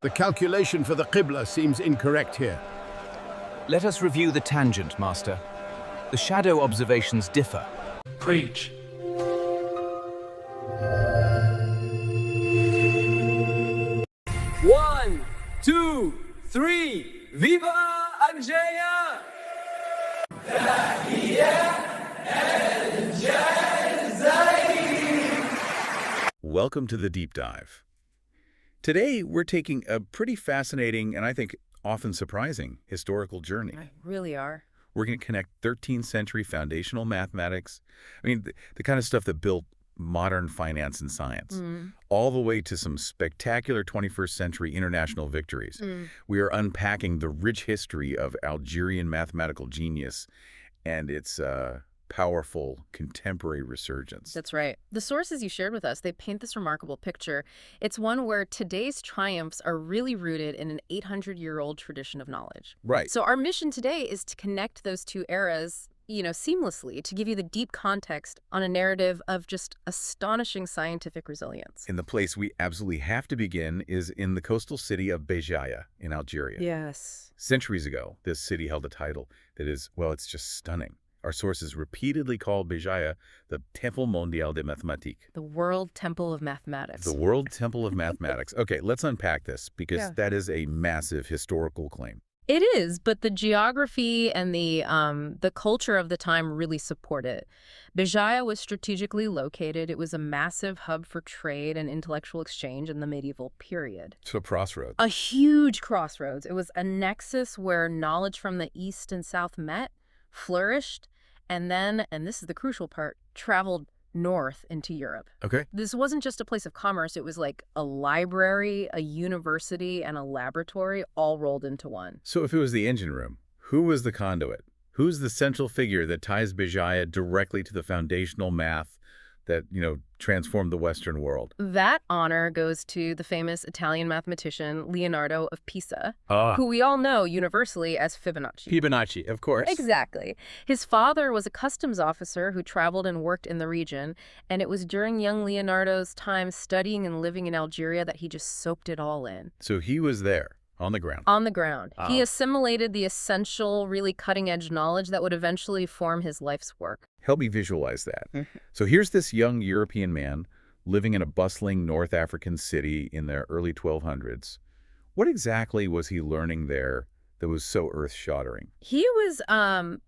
The calculation for the Qibla seems incorrect here. Let us review the tangent, Master. The shadow observations differ. Preach. One, two, three, Viva Algeria! Welcome to the Deep Dive. Today, we're taking a pretty fascinating and I think often surprising historical journey. I really are. We're going to connect 13th century foundational mathematics, the kind of stuff that built modern finance and science, all the way to some spectacular 21st century international victories. We are unpacking the rich history of Algerian mathematical genius and its powerful contemporary resurgence. That's right. The sources you shared with us, they paint this remarkable picture. It's one where today's triumphs are really rooted in an 800-year-old tradition of knowledge. Right. So our mission today is to connect those two eras, seamlessly, to give you the deep context on a narrative of just astonishing scientific resilience. And the place we absolutely have to begin is in the coastal city of Béjaïa in Algeria. Yes. Centuries ago, this city held a title that is, well, it's just stunning. Our sources repeatedly call Béjaïa the Temple Mondial de Mathématiques. The World Temple of Mathematics. The World Temple of Mathematics. Okay, let's unpack this because that is a massive historical claim. It is, but the geography and the culture of the time really support it. Béjaïa was strategically located. It was a massive hub for trade and intellectual exchange in the medieval period. So crossroads. A huge crossroads. It was a nexus where knowledge from the East and South met, flourished, and then, and this is the crucial part, traveled north into Europe. Okay. This wasn't just a place of commerce. It was like a library, a university, and a laboratory all rolled into one. So if it was the engine room, who was the conduit? Who's the central figure that ties Béjaïa directly to the foundational math that, transformed the Western world? That honor goes to the famous Italian mathematician Leonardo of Pisa, who we all know universally as Fibonacci. Fibonacci, of course. Exactly. His father was a customs officer who traveled and worked in the region, and it was during young Leonardo's time studying and living in Algeria that he just soaked it all in. So he was there. On the ground. On the ground. He assimilated the essential, really cutting-edge knowledge that would eventually form his life's work. Help me visualize that. So here's this young European man living in a bustling North African city in the early 1200s. What exactly was he learning there that was so earth-shattering? He was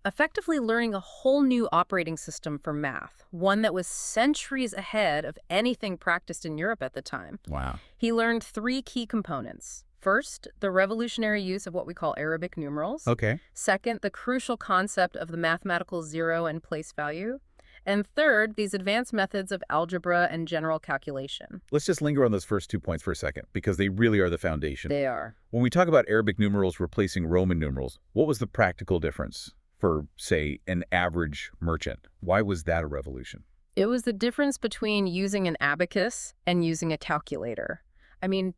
effectively learning a whole new operating system for math, one that was centuries ahead of anything practiced in Europe at the time. Wow. He learned three key components. First, the revolutionary use of what we call Arabic numerals. Okay. Second, the crucial concept of the mathematical zero and place value. And third, these advanced methods of algebra and general calculation. Let's just linger on those first 2 points for a second, because they really are the foundation. They are. When we talk about Arabic numerals replacing Roman numerals, what was the practical difference for, say, an average merchant? Why was that a revolution? It was the difference between using an abacus and using a calculator.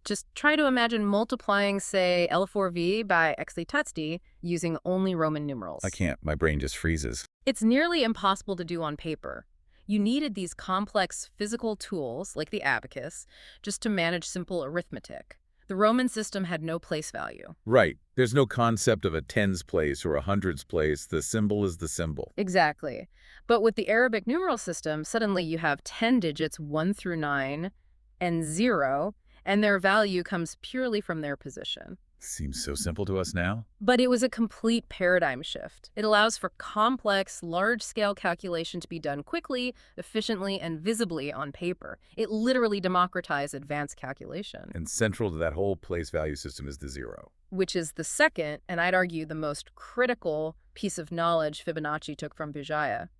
Just try to imagine multiplying, say, L4V by Xlitazdi using only Roman numerals. I can't. My brain just freezes. It's nearly impossible to do on paper. You needed these complex physical tools, like the abacus, just to manage simple arithmetic. The Roman system had no place value. Right. There's no concept of a tens place or a hundreds place. The symbol is the symbol. Exactly. But with the Arabic numeral system, suddenly you have 10 digits, 1 through 9, and 0, and their value comes purely from their position. Seems so simple to us now. But it was a complete paradigm shift. It allows for complex, large-scale calculation to be done quickly, efficiently, and visibly on paper. It literally democratized advanced calculation. And central to that whole place value system is the zero. Which is the second, and I'd argue the most critical piece of knowledge Fibonacci took from Béjaïa.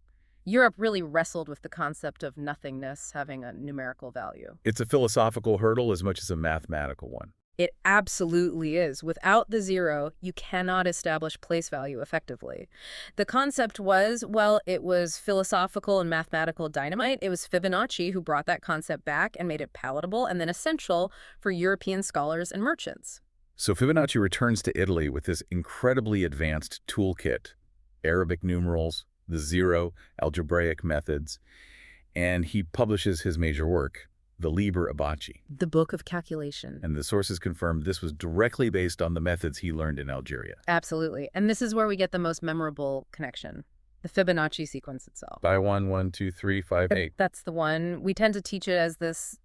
Europe really wrestled with the concept of nothingness having a numerical value. It's a philosophical hurdle as much as a mathematical one. It absolutely is. Without the zero, you cannot establish place value effectively. The concept was, well, it was philosophical and mathematical dynamite. It was Fibonacci who brought that concept back and made it palatable and then essential for European scholars and merchants. So Fibonacci returns to Italy with this incredibly advanced toolkit, Arabic numerals, the zero, algebraic methods, and he publishes his major work, the Liber Abaci. The Book of Calculation. And the sources confirmed this was directly based on the methods he learned in Algeria. Absolutely. And this is where we get the most memorable connection. The Fibonacci sequence itself. By 1, 1, 2, 3, 5, 8. That's the one. We tend to teach it as this,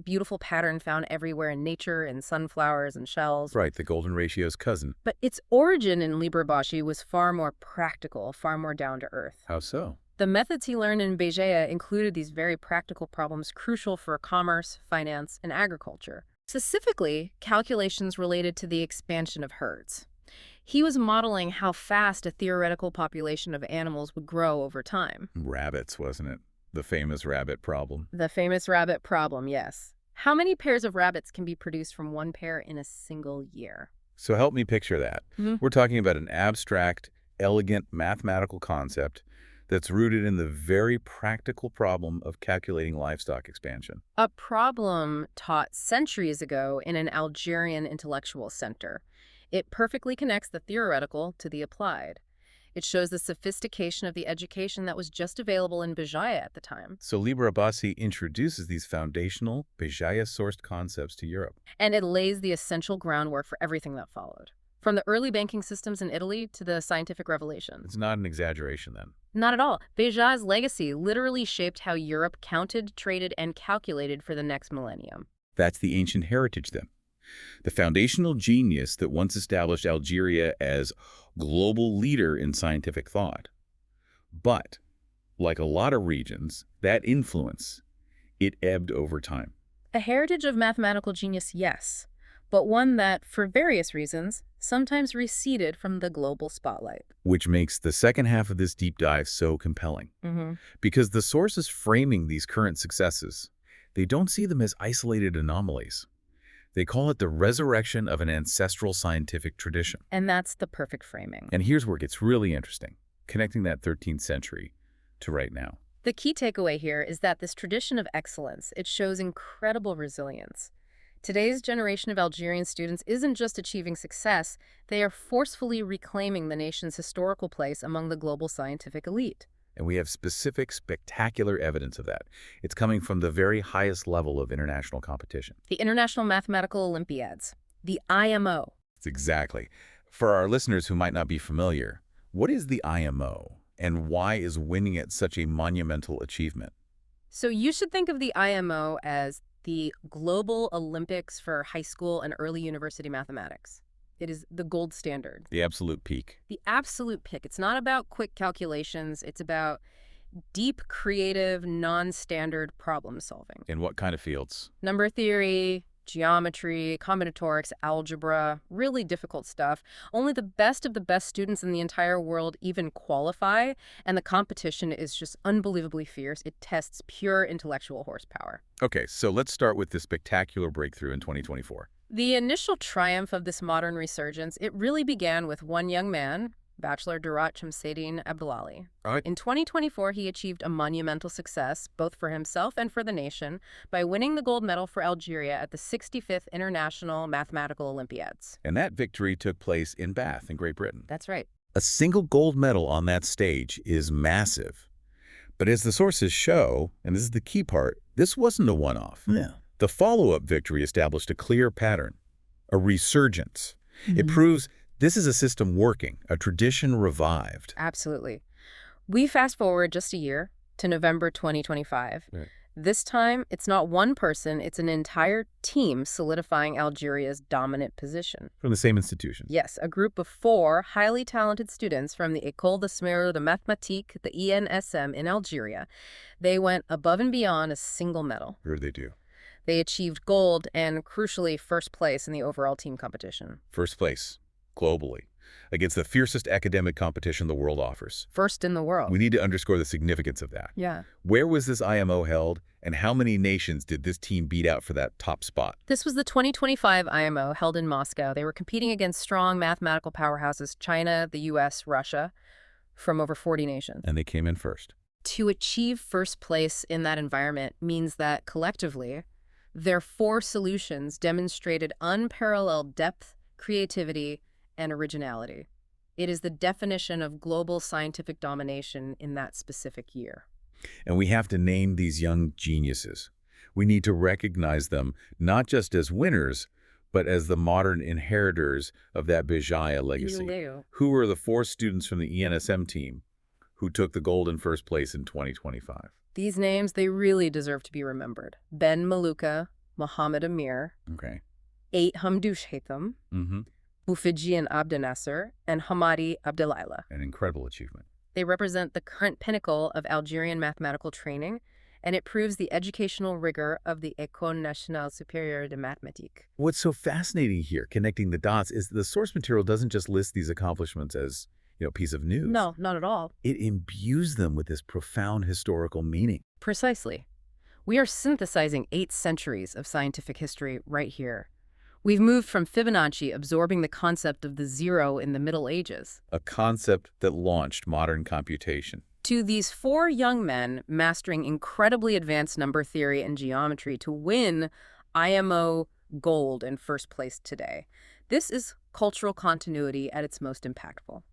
beautiful pattern found everywhere in nature, in sunflowers and shells. Right, the golden ratio's cousin. But its origin in Liber Abaci was far more practical, far more down to earth. How so? The methods he learned in Béjaïa included these very practical problems crucial for commerce, finance, and agriculture. Specifically, calculations related to the expansion of herds. He was modeling how fast a theoretical population of animals would grow over time. Rabbits, wasn't it? The famous rabbit problem. The famous rabbit problem, yes. How many pairs of rabbits can be produced from one pair in a single year? So help me picture that. We're talking about an abstract, elegant mathematical concept that's rooted in the very practical problem of calculating livestock expansion. A problem taught centuries ago in an Algerian intellectual center. It perfectly connects the theoretical to the applied. It shows the sophistication of the education that was just available in Béjaïa at the time. So Liber Abaci introduces these foundational, Béjaïa-sourced concepts to Europe. And it lays the essential groundwork for everything that followed. From the early banking systems in Italy to the scientific revelation. It's not an exaggeration, then. Not at all. Béjaïa's legacy literally shaped how Europe counted, traded, and calculated for the next millennium. That's the ancient heritage, then. The foundational genius that once established Algeria as global leader in scientific thought. But, like a lot of regions, that influence, it ebbed over time. A heritage of mathematical genius, yes, but one that, for various reasons, sometimes receded from the global spotlight. Which makes the second half of this deep dive so compelling. Because the sources framing these current successes, they don't see them as isolated anomalies. They call it the resurrection of an ancestral scientific tradition. And that's the perfect framing. And here's where it gets really interesting, connecting that 13th century to right now. The key takeaway here is that this tradition of excellence, it shows incredible resilience. Today's generation of Algerian students isn't just achieving success, they are forcefully reclaiming the nation's historical place among the global scientific elite. And we have specific, spectacular evidence of that. It's coming from the very highest level of international competition. The International Mathematical Olympiades, the IMO. Exactly. For our listeners who might not be familiar, what is the IMO and why is winning it such a monumental achievement? So you should think of the IMO as the Global Olympics for high school and early university mathematics. It is the gold standard. The absolute peak. The absolute peak. It's not about quick calculations. It's about deep, creative, non-standard problem solving. In what kind of fields? Number theory, geometry, combinatorics, algebra, really difficult stuff. Only the best of the best students in the entire world even qualify, and the competition is just unbelievably fierce. It tests pure intellectual horsepower. Okay, so let's start with this spectacular breakthrough in 2024. The initial triumph of this modern resurgence, it really began with one young man, Bachelor Durat Shamseddin Abdelali. Right. In 2024, he achieved a monumental success, both for himself and for the nation, by winning the gold medal for Algeria at the 65th International Mathematical Olympiades. And that victory took place in Bath, in Great Britain. That's right. A single gold medal on that stage is massive. But as the sources show, and this is the key part, this wasn't a one-off. Yeah. The follow-up victory established a clear pattern, a resurgence. It proves this is a system working, a tradition revived. Absolutely. We fast forward just a year to November 2025. Right. This time, it's not one person, it's an entire team solidifying Algeria's dominant position. From the same institution. Yes, a group of 4 highly talented students from the École de Mathématiques, the ENSM in Algeria. They went above and beyond a single medal. What did they do? They achieved gold and, crucially, first place in the overall team competition. First place, globally, against the fiercest academic competition the world offers. First in the world. We need to underscore the significance of that. Yeah. Where was this IMO held, and how many nations did this team beat out for that top spot? This was the 2025 IMO held in Moscow. They were competing against strong mathematical powerhouses, China, the US, Russia, from over 40 nations. And they came in first. To achieve first place in that environment means that, collectively, their 4 solutions demonstrated unparalleled depth, creativity, and originality. It is the definition of global scientific domination in that specific year. And we have to name these young geniuses. We need to recognize them not just as winners, but as the modern inheritors of that Béjaïa legacy. Who were the 4 students from the ENSM team who took the gold in first place in 2025? These names, they really deserve to be remembered. Ben Maluka, Mohammed Amir, Okay. 8 Hamdoush Haytham, Boufidjian Abdenasser, and Hamadi Abdelaila. An incredible achievement. They represent the current pinnacle of Algerian mathematical training, and it proves the educational rigor of the École Nationale Supérieure de Mathématiques. What's so fascinating here, connecting the dots, is the source material doesn't just list these accomplishments as, a piece of news. No, not at all. It imbues them with this profound historical meaning. Precisely. We are synthesizing 8 centuries of scientific history right here. We've moved from Fibonacci absorbing the concept of the zero in the Middle Ages, A concept that launched modern computation. to these 4 young men mastering incredibly advanced number theory and geometry to win IMO gold in first place today. This is cultural continuity at its most impactful.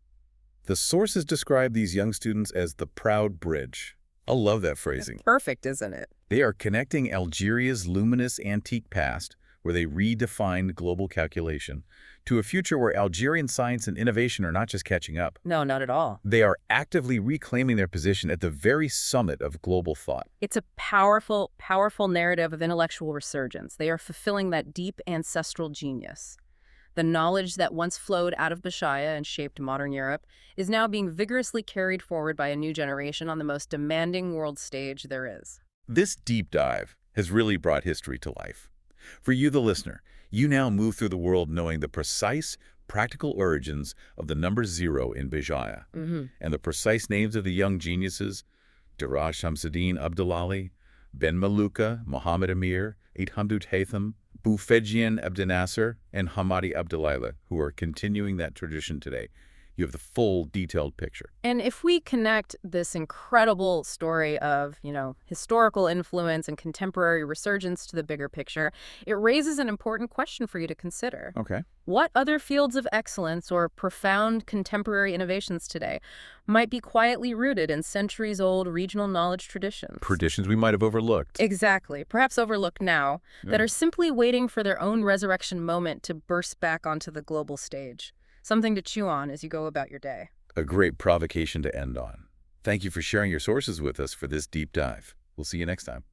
The sources describe these young students as the proud bridge. I love that phrasing. Perfect, isn't it? They are connecting Algeria's luminous antique past, where they redefined global calculation, to a future where Algerian science and innovation are not just catching up. No, not at all. They are actively reclaiming their position at the very summit of global thought. It's a powerful, powerful narrative of intellectual resurgence. They are fulfilling that deep ancestral genius. The knowledge that once flowed out of Béjaïa and shaped modern Europe is now being vigorously carried forward by a new generation on the most demanding world stage there is. This deep dive has really brought history to life. For you, the listener, you now move through the world knowing the precise, practical origins of the number 0 in Béjaïa, and the precise names of the young geniuses, Daraj Shamsuddin Abdelali, Ben Maluka, Mohammed Amir, 8 Hamdoush Haytham, Boufidjian Abdenasser, and Hamadi Abdelaila, who are continuing that tradition today. You have the full, detailed picture. And if we connect this incredible story of, historical influence and contemporary resurgence to the bigger picture, it raises an important question for you to consider. Okay. What other fields of excellence or profound contemporary innovations today might be quietly rooted in centuries-old regional knowledge traditions? Traditions we might have overlooked. Exactly. Perhaps overlooked now, that are simply waiting for their own resurrection moment to burst back onto the global stage. Something to chew on as you go about your day. A great provocation to end on. Thank you for sharing your sources with us for this deep dive. We'll see you next time.